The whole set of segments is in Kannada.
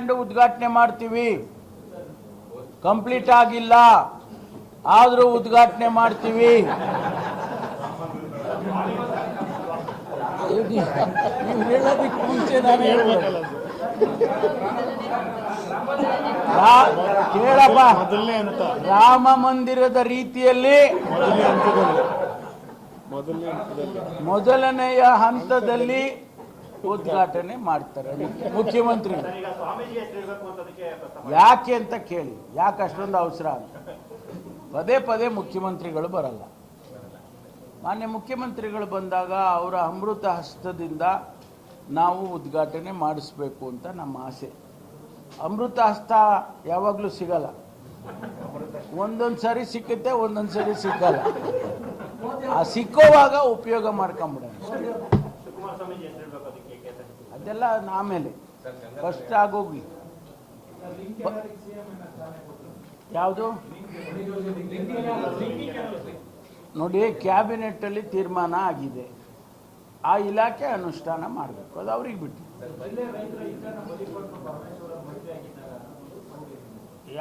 ಸ್ಟ್ಯಾಂಡ್ ಉದ್ಘಾಟನೆ ಮಾಡ್ತೀವಿ. ಕಂಪ್ಲೀಟ್ ಆಗಿಲ್ಲ ಆದರೂ ಉದ್ಘಾಟನೆ ಮಾಡ್ತೀವಿ. ನೀವು ಹೇಳೋದಕ್ಕೆ ಮುಂಚೆ ನಾನು ಹೇಳ್ಬೇಕಲ್ಲ. ಕೇಳಪ್ಪ, ರಾಮ ಮಂದಿರದ ರೀತಿಯಲ್ಲಿ ಮೊದಲನೆಯ ಹಂತದಲ್ಲಿ ಉದ್ಘಾಟನೆ ಮಾಡ್ತಾರೆ ಮುಖ್ಯಮಂತ್ರಿ. ಯಾಕೆ ಅಂತ ಕೇಳಿ, ಯಾಕೆ ಅಷ್ಟೊಂದು ಅವಸರ ಅಂತ. ಪದೇ ಪದೇ ಮುಖ್ಯಮಂತ್ರಿಗಳು ಬರಲ್ಲ. ಮಾನ್ಯ ಮುಖ್ಯಮಂತ್ರಿಗಳು ಬಂದಾಗ ಅವರ ಅಮೃತ ಹಸ್ತದಿಂದ ನಾವು ಉದ್ಘಾಟನೆ ಮಾಡಿಸ್ಬೇಕು ಅಂತ ನಮ್ಮ ಆಸೆ. ಅಮೃತ ಹಸ್ತ ಯಾವಾಗಲೂ ಸಿಗಲ್ಲ, ಒಂದೊಂದು ಸರಿ ಸಿಕ್ಕುತ್ತೆ, ಒಂದೊಂದು ಸರಿ ಸಿಕ್ಕಲ್ಲ. ಆ ಸಿಕ್ಕುವಾಗ ಉಪಯೋಗ ಮಾಡ್ಕೊಂಬಿಡೋಣ. ಅದೆಲ್ಲ ಆಮೇಲೆ ಫಸ್ಟ್ ಆಗೋಗ್ಲಿ. ಯಾವುದು ನೋಡಿ, ಕ್ಯಾಬಿನೆಟ್ಟಲ್ಲಿ ತೀರ್ಮಾನ ಆಗಿದೆ, ಆ ಇಲಾಖೆ ಅನುಷ್ಠಾನ ಮಾಡಬೇಕು, ಅದು ಅವ್ರಿಗೆ ಬಿಟ್ಟು.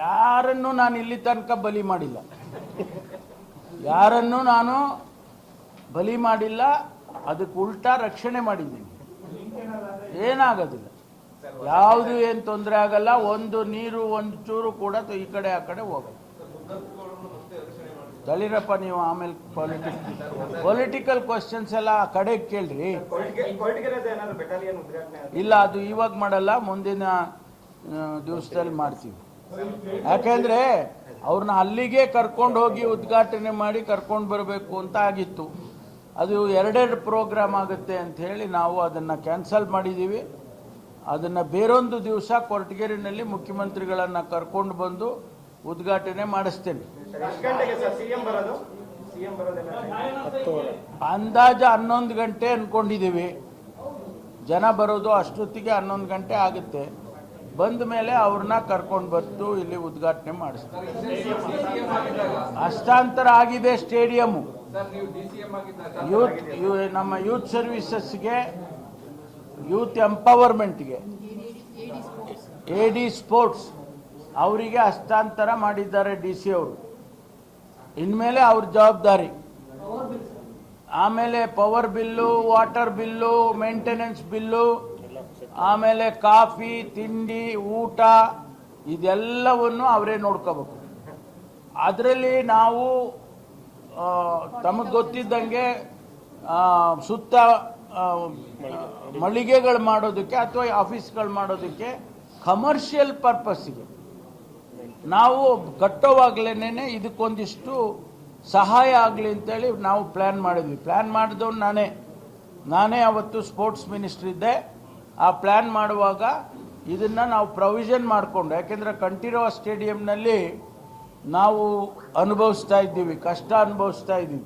ಯಾರನ್ನು ನಾನು ಇಲ್ಲಿ ತನಕ ಬಲಿ ಮಾಡಿಲ್ಲ, ಯಾರನ್ನು ನಾನು ಬಲಿ ಮಾಡಿಲ್ಲ. ಅದಕ್ಕೆ ಉಲ್ಟಾ ರಕ್ಷಣೆ ಮಾಡಿದ್ದೀನಿ. ಏನಾಗೋದಿಲ್ಲ, ಯಾವುದು ಏನು ತೊಂದರೆ ಆಗಲ್ಲ. ಒಂದು ನೀರು ಒಂದು ಚೂರು ಕೂಡ ಈ ಕಡೆ ಆ ಕಡೆ ಹೋಗಲ್ಲ. ತಳಿರಪ್ಪ ನೀವು ಆಮೇಲೆ ಪೊಲಿಟಿಕಲ್ ಕ್ವಶನ್ಸ್ ಎಲ್ಲ ಆ ಕಡೆಗೆ ಕೇಳ್ರಿ. ಇಲ್ಲ, ಅದು ಇವಾಗ ಮಾಡಲ್ಲ, ಮುಂದಿನ ದಿವಸದಲ್ಲಿ ಮಾಡ್ತೀವಿ. ಯಾಕೆಂದ್ರೆ ಅವ್ರನ್ನ ಅಲ್ಲಿಗೆ ಕರ್ಕೊಂಡು ಹೋಗಿ ಉದ್ಘಾಟನೆ ಮಾಡಿ ಕರ್ಕೊಂಡು ಬರಬೇಕು ಅಂತ ಆಗಿತ್ತು. ಅದು ಎರಡೆರಡು ಪ್ರೋಗ್ರಾಮ್ ಆಗುತ್ತೆ ಅಂತ ಹೇಳಿ ನಾವು ಅದನ್ನು ಕ್ಯಾನ್ಸಲ್ ಮಾಡಿದ್ದೀವಿ. ಅದನ್ನು ಬೇರೊಂದು ದಿವಸ ಕೊರಟಗೆರೆಯಲ್ಲಿ ಮುಖ್ಯಮಂತ್ರಿಗಳನ್ನು ಕರ್ಕೊಂಡು ಬಂದು ಉದ್ಘಾಟನೆ ಮಾಡಿಸ್ತೇನೆ. ಅಂದಾಜು 11 ಗಂಟೆ ಅಂದ್ಕೊಂಡಿದ್ದೀವಿ. ಜನ ಬರೋದು ಅಷ್ಟೊತ್ತಿಗೆ 11 ಗಂಟೆ ಆಗುತ್ತೆ. ಬಂದ ಮೇಲೆ ಅವ್ರನ್ನ ಕರ್ಕೊಂಡು ಬಂದು ಇಲ್ಲಿ ಉದ್ಘಾಟನೆ ಮಾಡಿಸ್ತೀವಿ. ಹಸ್ತಾಂತರ ಆಗಿದೆ ಸ್ಟೇಡಿಯಮ್ಮು. ನಮ್ಮ ಯೂತ್ ಸರ್ವಿಸಸ್ಗೆ, ಯೂತ್ ಎಂಪವರ್ಮೆಂಟ್ಗೆ, AD ಸ್ಪೋರ್ಟ್ಸ್ ಅವರಿಗೆ ಹಸ್ತಾಂತರ ಮಾಡಿದ್ದಾರೆ DC ಅವರು. ಇನ್ಮೇಲೆ ಅವ್ರ ಜವಾಬ್ದಾರಿ. ಆಮೇಲೆ power bill, water bill, maintenance bill, ಆಮೇಲೆ ಕಾಫಿ, ತಿಂಡಿ, ಊಟ, ಇದೆಲ್ಲವನ್ನು ಅವರೇ ನೋಡ್ಕೋಬೇಕು. ಅದರಲ್ಲಿ ನಾವು ತಮಗೆ ಗೊತ್ತಿದ್ದಂಗೆ ಸುತ್ತ ಮಳಿಗೆಗಳು ಮಾಡೋದಕ್ಕೆ ಅಥವಾ ಆಫೀಸ್ಗಳು ಮಾಡೋದಕ್ಕೆ ಕಮರ್ಷಿಯಲ್ ಪರ್ಪಸ್ಸಿಗೆ ನಾವು ಕಟ್ಟೋವಾಗಲೇ ಇದಕ್ಕೊಂದಿಷ್ಟು ಸಹಾಯ ಆಗಲಿ ಅಂತೇಳಿ ನಾವು ಪ್ಲ್ಯಾನ್ ಮಾಡಿದ್ವಿ. ಪ್ಲ್ಯಾನ್ ಮಾಡಿದವನು ನಾನೇ ಅವತ್ತು ಸ್ಪೋರ್ಟ್ಸ್ ಮಿನಿಸ್ಟ್ರ್ ಇದ್ದೆ. ಆ ಪ್ಲ್ಯಾನ್ ಮಾಡುವಾಗ ಇದನ್ನು ನಾವು ಪ್ರೊವಿಷನ್ ಮಾಡಿಕೊಂಡು, ಯಾಕೆಂದರೆ ಕಂಠೀರವ ಸ್ಟೇಡಿಯಂನಲ್ಲಿ ನಾವು ಅನುಭವಿಸ್ತಾ ಇದ್ದೀವಿ, ಕಷ್ಟ ಅನುಭವಿಸ್ತಾ ಇದ್ದೀವಿ.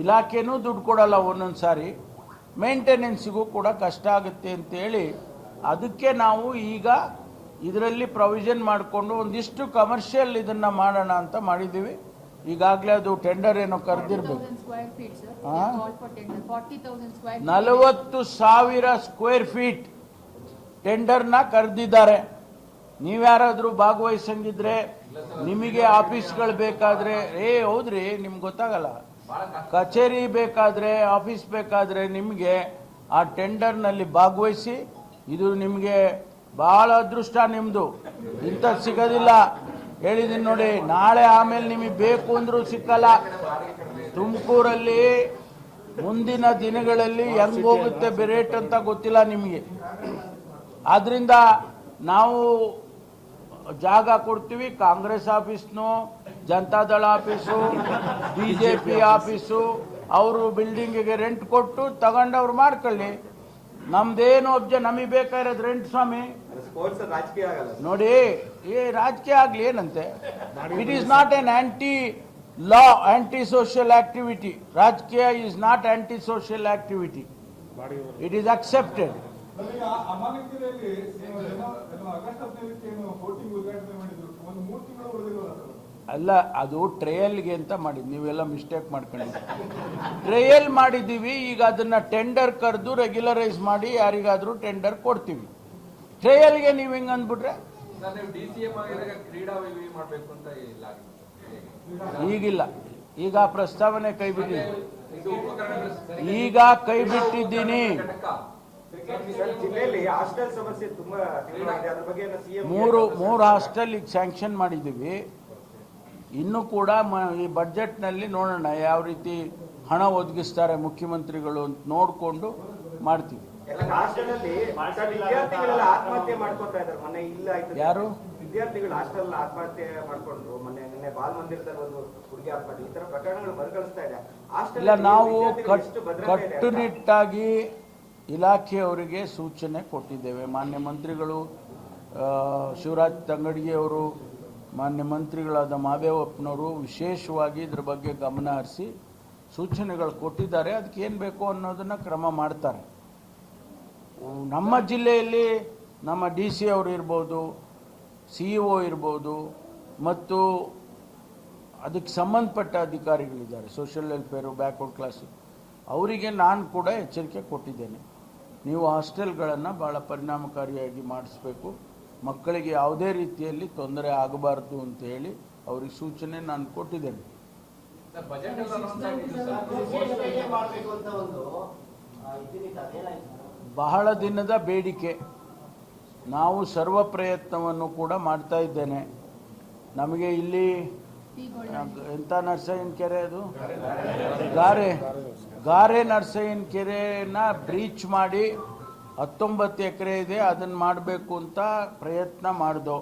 ಇಲಾಖೆನೂ ದುಡ್ಡು ಕೊಡಲ್ಲ, ಒಂದೊಂದು ಸಾರಿ ಮೇಂಟೆನೆನ್ಸಿಗೂ ಕೂಡ ಕಷ್ಟ ಆಗುತ್ತೆ ಅಂತೇಳಿ ಅದಕ್ಕೆ ನಾವು ಈಗ ಇದರಲ್ಲಿ ಪ್ರೊವಿಷನ್ ಮಾಡಿಕೊಂಡು ಒಂದಿಷ್ಟು ಕಮರ್ಷಿಯಲ್ ಇದನ್ನು ಮಾಡೋಣ ಅಂತ ಮಾಡಿದ್ದೀವಿ. ಈಗಾಗಲೇ ಅದು ಟೆಂಡರ್ ಏನೋ ಕರೆದಿರ್ಬೇಕು. 40,000 ಸ್ಕ್ವೇರ್ ಫೀಟ್ ಟೆಂಡರ್ನ ಕರೆದಿದ್ದಾರೆ. ನೀವ್ಯಾರಾದರೂ ಭಾಗವಹಿಸಂಗಿದ್ರೆ, ನಿಮಗೆ ಆಫೀಸ್ಗಳು ಬೇಕಾದರೆ, ಹೌದ್ರಿ, ನಿಮ್ಗೆ ಗೊತ್ತಾಗಲ್ಲ, ಕಚೇರಿ ಬೇಕಾದರೆ, ಆಫೀಸ್ ಬೇಕಾದರೆ ನಿಮಗೆ ಆ ಟೆಂಡರ್ನಲ್ಲಿ ಭಾಗವಹಿಸಿ. ಇದು ನಿಮಗೆ ಭಾಳ ಅದೃಷ್ಟ, ನಿಮ್ಮದು ಇಂಥದ್ದು ಸಿಗೋದಿಲ್ಲ. ಹೇಳಿದ್ದೀನಿ ನೋಡಿ, ನಾಳೆ ಆಮೇಲೆ ನಿಮಗೆ ಬೇಕು ಅಂದರೂ ಸಿಕ್ಕಲ್ಲ. ತುಮಕೂರಲ್ಲಿ ಮುಂದಿನ ದಿನಗಳಲ್ಲಿ ಹೆಂಗೆ ಹೋಗುತ್ತೆ ರೇಟ್ ಅಂತ ಗೊತ್ತಿಲ್ಲ ನಿಮಗೆ. ಆದ್ದರಿಂದ ನಾವು ಜಾಗ ಕೊಡ್ತೀವಿ. ಕಾಂಗ್ರೆಸ್ ಆಫೀಸ್ನು, ಜನತಾದಳ ಆಫೀಸು, BJP ಆಫೀಸು, ಅವರು ಬಿಲ್ಡಿಂಗಿಗೆ ರೆಂಟ್ ಕೊಟ್ಟು ತಗೊಂಡವ್ರು ಮಾಡ್ಕೊಳ್ಳಿ. ನಮ್ದೇನು ನಮಗೆ ಬೇಕಾಗಿರೋದು ರೆಂಟ್ ಸ್ವಾಮಿ. ನೋಡಿ, ರಾಜಕೀಯ ಆಗಲಿ ಏನಂತೆ. It is not an anti law, anti social activity. ರಾಜಕೀಯ is not anti social activity. It is accepted. ಅಲ್ಲ, ಅದು ಟ್ರಯಲ್ಗೆ ಅಂತ ಮಾಡಿದ್ದು, ನೀವೆಲ್ಲ ಮಿಸ್ಟೇಕ್ ಮಾಡ್ಕೊಂಡಿದ್ದೀವಿ. ಟ್ರಯಲ್ ಮಾಡಿದ್ದೀವಿ. ಈಗ ಅದನ್ನು ಟೆಂಡರ್ ಕರೆದು ರೆಗ್ಯುಲರೈಸ್ ಮಾಡಿ ಯಾರಿಗಾದರೂ ಟೆಂಡರ್ ಕೊಡ್ತೀವಿ. ಟ್ರಯಲ್ಗೆ ನೀವು ಹಿಂಗೆ ಅಂದ್ಬಿಟ್ರೆ ಈಗಿಲ್ಲ, ಈಗ ಪ್ರಸ್ತಾವನೆ ಕೈ ಬಿಟ್ಟಿದ್ದೀನಿ. ಈಗ ಕೈ ಬಿಟ್ಟಿದ್ದೀನಿ. ಮೂರು ಹಾಸ್ಟೆಲ್ ಈಗ ಸ್ಯಾಂಕ್ಷನ್ ಮಾಡಿದ್ದೀವಿ. ಇನ್ನೂ ಕೂಡ ಈ ಬಡ್ಜೆಟ್ನಲ್ಲಿ ನೋಡೋಣ ಯಾವ ರೀತಿ ಹಣ ಒದಗಿಸ್ತಾರೆ ಮುಖ್ಯಮಂತ್ರಿಗಳು ಅಂತ ನೋಡಿಕೊಂಡು ಮಾಡ್ತೀವಿ. ಆತ್ಮಹತ್ಯೆ ಮಾಡ್ಕೊತಾ ಇದ್ದಾರೆ. ಮೊನ್ನೆ ಇಲ್ಲ ಯಾರು ವಿದ್ಯಾರ್ಥಿಗಳು ಹಾಸ್ಟೆಲ್ ಆತ್ಮಹತ್ಯೆ ಮಾಡ್ಕೊಂಡ್ರು. ಮೊನ್ನೆ ಬಾಲ್ ಮಂದಿರದಲ್ಲಿ ಒಂದು ಹುಡುಗಿ ಆತ್ಮಹತ್ಯೆ, ಈ ತರ ಪ್ರಕರಣಗಳು ಮರುಕಳಿಸ್ತಾ ಇದೆ. ಇಲ್ಲ, ನಾವು ಕಟ್ಟುನಿಟ್ಟಾಗಿ ಇಲಾಖೆಯವರಿಗೆ ಸೂಚನೆ ಕೊಟ್ಟಿದ್ದೇವೆ. ಮಾನ್ಯ ಮಂತ್ರಿಗಳು ಶಿವರಾಜ್ ತಂಗಡಗಿಯವರು, ಮಾನ್ಯ ಮಂತ್ರಿಗಳಾದ ಮಹದೇವಪ್ಪನವರು ವಿಶೇಷವಾಗಿ ಇದ್ರ ಬಗ್ಗೆ ಗಮನ ಹರಿಸಿ ಸೂಚನೆಗಳು ಕೊಟ್ಟಿದ್ದಾರೆ. ಅದಕ್ಕೆ ಏನು ಬೇಕು ಅನ್ನೋದನ್ನು ಕ್ರಮ ಮಾಡ್ತಾರೆ. ನಮ್ಮ ಜಿಲ್ಲೆಯಲ್ಲಿ ನಮ್ಮ DC ಅವರು ಇರ್ಬೋದು, CEO ಇರ್ಬೋದು, ಮತ್ತು ಅದಕ್ಕೆ ಸಂಬಂಧಪಟ್ಟ ಅಧಿಕಾರಿಗಳಿದ್ದಾರೆ, ಸೋಷಿಯಲ್ ವೆಲ್ಫೇರು, ಬ್ಯಾಕ್ವರ್ಡ್ ಕ್ಲಾಸು, ಅವರಿಗೆ ನಾನು ಕೂಡ ಎಚ್ಚರಿಕೆ ಕೊಟ್ಟಿದ್ದೇನೆ. ನೀವು ಹಾಸ್ಟೆಲ್ಗಳನ್ನು ಭಾಳ ಪರಿಣಾಮಕಾರಿಯಾಗಿ ಮಾಡಿಸ್ಬೇಕು, ಮಕ್ಕಳಿಗೆ ಯಾವುದೇ ರೀತಿಯಲ್ಲಿ ತೊಂದರೆ ಆಗಬಾರ್ದು ಅಂತ ಹೇಳಿ ಅವ್ರಿಗೆ ಸೂಚನೆ ನಾನು ಕೊಟ್ಟಿದ್ದೇನೆ. ಬಹಳ ದಿನದ ಬೇಡಿಕೆ, ನಾವು ಸರ್ವ ಪ್ರಯತ್ನವನ್ನು ಕೂಡ ಮಾಡ್ತಾ ಇದ್ದೇನೆ. ನಮಗೆ ಇಲ್ಲಿ ಎಂಥ ನರಸಯ್ಯನ ಕೆರೆ, ಅದು ಗಾರೆ ನರಸಯ್ಯನ ಕೆರೆನ ಬ್ರೀಚ್ ಮಾಡಿ 19 ಎಕರೆ ಇದೆ, ಅದನ್ನು ಮಾಡಬೇಕು ಅಂತ ಪ್ರಯತ್ನ ಮಾಡ್ದೋ.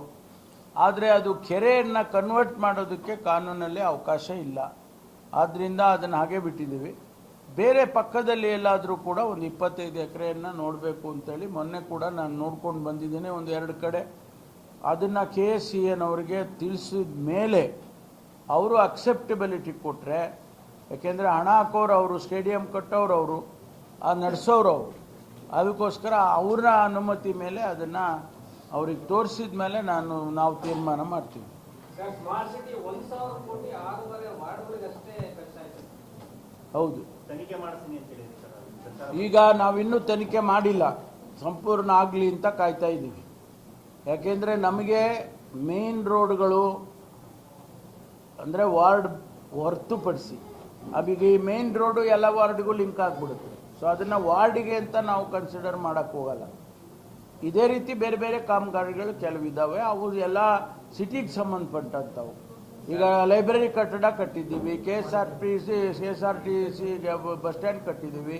ಆದರೆ ಅದು ಕೆರೆಯನ್ನು ಕನ್ವರ್ಟ್ ಮಾಡೋದಕ್ಕೆ ಕಾನೂನಲ್ಲಿ ಅವಕಾಶ ಇಲ್ಲ. ಆದ್ದರಿಂದ ಅದನ್ನು ಹಾಗೆ ಬಿಟ್ಟಿದ್ದೀವಿ. ಬೇರೆ ಪಕ್ಕದಲ್ಲಿ ಎಲ್ಲಾದರೂ ಕೂಡ ಒಂದು 25 ಎಕರೆಯನ್ನು ನೋಡಬೇಕು ಅಂತೇಳಿ ಮೊನ್ನೆ ಕೂಡ ನಾನು ನೋಡ್ಕೊಂಡು ಬಂದಿದ್ದೇನೆ. ಒಂದು 2 ಕಡೆ ಅದನ್ನು KSCNವರಿಗೆ ತಿಳಿಸಿದ ಮೇಲೆ ಅವರು ಅಕ್ಸೆಪ್ಟಬಿಲಿಟಿ ಕೊಟ್ಟರೆ, ಯಾಕೆಂದರೆ ಹಣ ಹಾಕೋರು ಅವರು, ಸ್ಟೇಡಿಯಂ ಕಟ್ಟೋರು ಅವರು, ನಡೆಸೋರು ಅವರು, ಅದಕ್ಕೋಸ್ಕರ ಅವರ ಅನುಮತಿ ಮೇಲೆ ಅದನ್ನು ಅವ್ರಿಗೆ ತೋರಿಸಿದ ಮೇಲೆ ನಾವು ತೀರ್ಮಾನ ಮಾಡ್ತೀವಿ. ಹೌದು, ಈಗ ನಾವಿನ್ನೂ ತನಿಖೆ ಮಾಡಿಲ್ಲ, ಸಂಪೂರ್ಣ ಆಗಲಿ ಅಂತ ಕಾಯ್ತಾ ಇದ್ದೀವಿ. ಯಾಕೆಂದರೆ ನಮಗೆ ಮೇನ್ ರೋಡ್ಗಳು ಅಂದರೆ ವಾರ್ಡ್ ಹೊರತುಪಡಿಸಿ, ಈಗ ಈ ಮೇನ್ ರೋಡು ಎಲ್ಲ ವಾರ್ಡ್ಗೂ ಲಿಂಕ್ ಆಗಿಬಿಡುತ್ತೆ. ಸೊ ಅದನ್ನು ವಾರ್ಡಿಗೆ ಅಂತ ನಾವು ಕನ್ಸಿಡರ್ ಮಾಡೋಕ್ಕೆ ಹೋಗಲ್ಲ. ಇದೇ ರೀತಿ ಬೇರೆ ಬೇರೆ ಕಾಮಗಾರಿಗಳು ಕೆಲವಿದ್ದಾವೆ, ಅವು ಎಲ್ಲ ಸಿಟಿಗೆ ಸಂಬಂಧಪಟ್ಟಂಥವು. ಈಗ ಲೈಬ್ರರಿ ಕಟ್ಟಡ ಕಟ್ಟಿದ್ದೀವಿ, KSRTC ಬಸ್ ಸ್ಟ್ಯಾಂಡ್ ಕಟ್ಟಿದ್ದೀವಿ.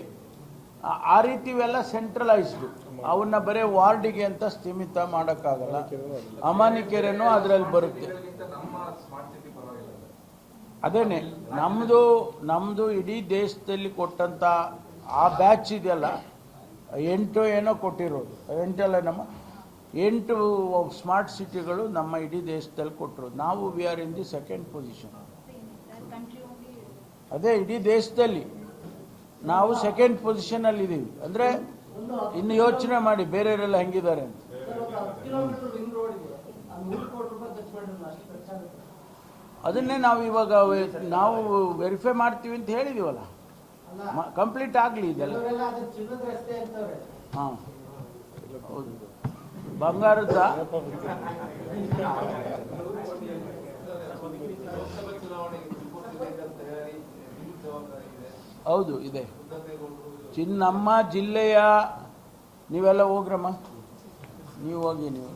ಆ ರೀತಿ ಇವೆಲ್ಲ ಸೆಂಟ್ರಲೈಸ್ಡು, ಅವನ್ನ ಬರೀ ವಾರ್ಡಿಗೆ ಅಂತ ಸ್ಥೀಮಿತ ಮಾಡೋಕ್ಕಾಗಲ್ಲ. ಅಮಾನಿಕೆರೆನೂ ಅದರಲ್ಲಿ ಬರುತ್ತೆ. ಅದೇನೆ ನಮ್ಮದು ಇಡೀ ದೇಶದಲ್ಲಿ ಕೊಟ್ಟಂಥ ಆ ಬ್ಯಾಚ್ ಇದೆಯಲ್ಲ, 8 ಏನೋ ಕೊಟ್ಟಿರೋದು, 8 ಸ್ಮಾರ್ಟ್ ಸಿಟಿಗಳು ನಮ್ಮ ಇಡೀ ದೇಶದಲ್ಲಿ ಕೊಟ್ಟಿರೋದು. ನಾವು we are in the 2nd position. ಅದೇ ಇಡೀ ದೇಶದಲ್ಲಿ ನಾವು 2nd ಪೊಸಿಷನಲ್ಲಿ ಇದ್ದೀವಿ. ಅಂದರೆ ಇನ್ನು ಯೋಚನೆ ಮಾಡಿ ಬೇರೆಯವರೆಲ್ಲ ಹೆಂಗಿದ್ದಾರೆ ಅಂತ. ಅದನ್ನೇ ನಾವು ಇವಾಗ ನಾವು ವೆರಿಫೈ ಮಾಡ್ತೀವಿ ಅಂತ ಹೇಳಿದೀವಲ್ಲ, ಕಂಪ್ಲೀಟ್ ಆಗಲಿ ಇದೆಲ್ಲ. ಹಾಂ, ಹೌದು, ಬಂಗಾರದ ಹೌದು ಇದೆ. ನಮ್ಮ ಜಿಲ್ಲೆಯ ನೀವೆಲ್ಲ ಹೋಗ್ರಮ್ಮ, ನೀವು ಹೋಗಿ ನೀವು